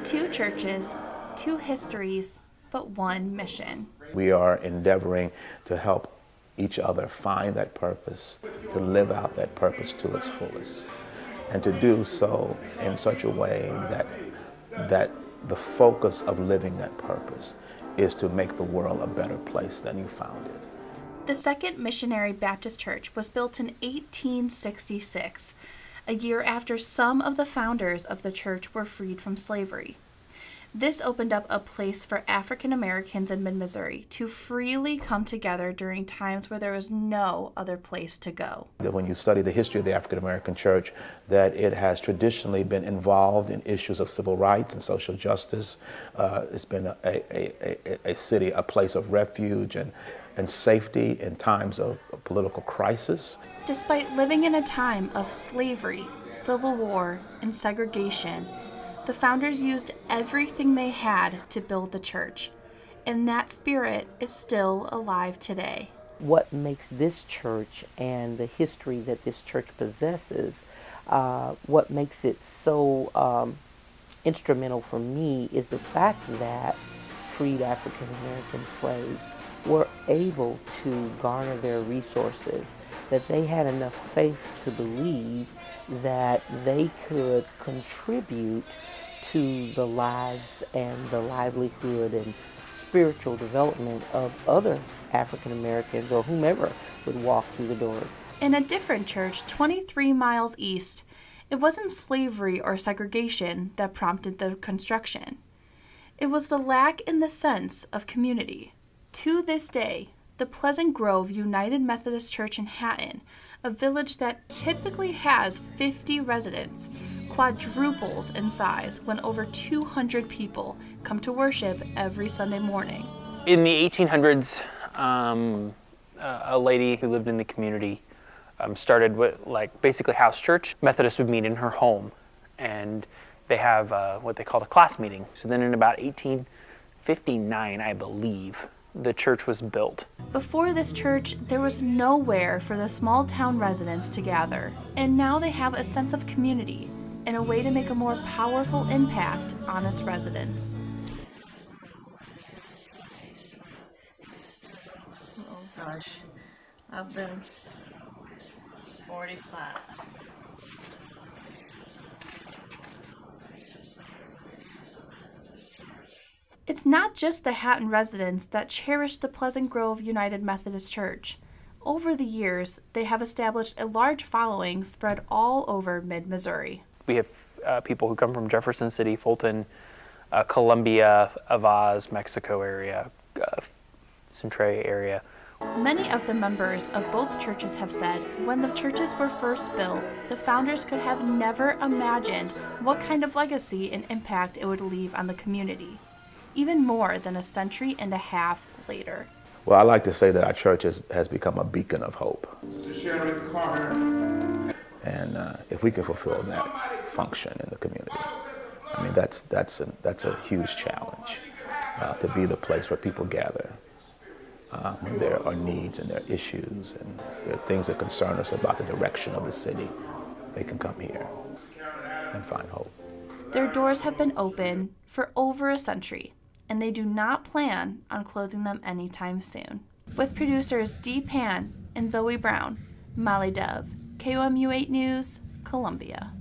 Two churches, two histories, but one mission. We are endeavoring to help each other find that purpose, to live out that purpose to its fullest, and to do so in such a way that the focus of living that purpose is to make the world a better place than you found it. The Second Missionary Baptist Church was built in 1866, a year after some of the founders of the church were freed from slavery. This opened up a place for African Americans in mid-Missouri to freely come together during times where there was no other place to go. When you study the history of the African American church, that it has traditionally been involved in issues of civil rights and social justice. It's been a city, a place of refuge and safety in times of political crisis. Despite living in a time of slavery, civil war, and segregation, the founders used everything they had to build the church, and that spirit is still alive today. What makes this church and the history that this church possesses, what makes it so instrumental for me is the fact that freed African American slaves were able to garner their resources, that they had enough faith to believe that they could contribute to the lives and the livelihood and spiritual development of other African Americans or whomever would walk through the doors. In a different church 23 miles east, it wasn't slavery or segregation that prompted the construction. It was the lack in the sense of community. To this day, the Pleasant Grove United Methodist Church in Hatton, a village that typically has 50 residents, quadruples in size when over 200 people come to worship every Sunday morning. In the 1800s, a lady who lived in the community started with basically house church. Methodists would meet in her home, and they have what they called a class meeting. So then in about 1859, I believe, the church was built. Before this church, there was nowhere for the small town residents to gather, and now they have a sense of community and a way to make a more powerful impact on its residents. Oh gosh, I've been 45. It's not just the Hatton residents that cherish the Pleasant Grove United Methodist Church. Over the years, they have established a large following spread all over mid-Missouri. We have people who come from Jefferson City, Fulton, Columbia, Avaz, Mexico area, Centray area. Many of the members of both churches have said when the churches were first built, the founders could have never imagined what kind of legacy and impact it would leave on the community, even more than a century and a half later. Well, I like to say that our church has become a beacon of hope. And if we can fulfill that function in the community, I mean, that's a huge challenge, to be the place where people gather when there are needs and there are issues and there are things that concern us about the direction of the city. They can come here and find hope. Their doors have been open for over a century, and they do not plan on closing them anytime soon. With producers Dee Pan and Zoe Brown, Molly Dove, KOMU 8 News, Columbia.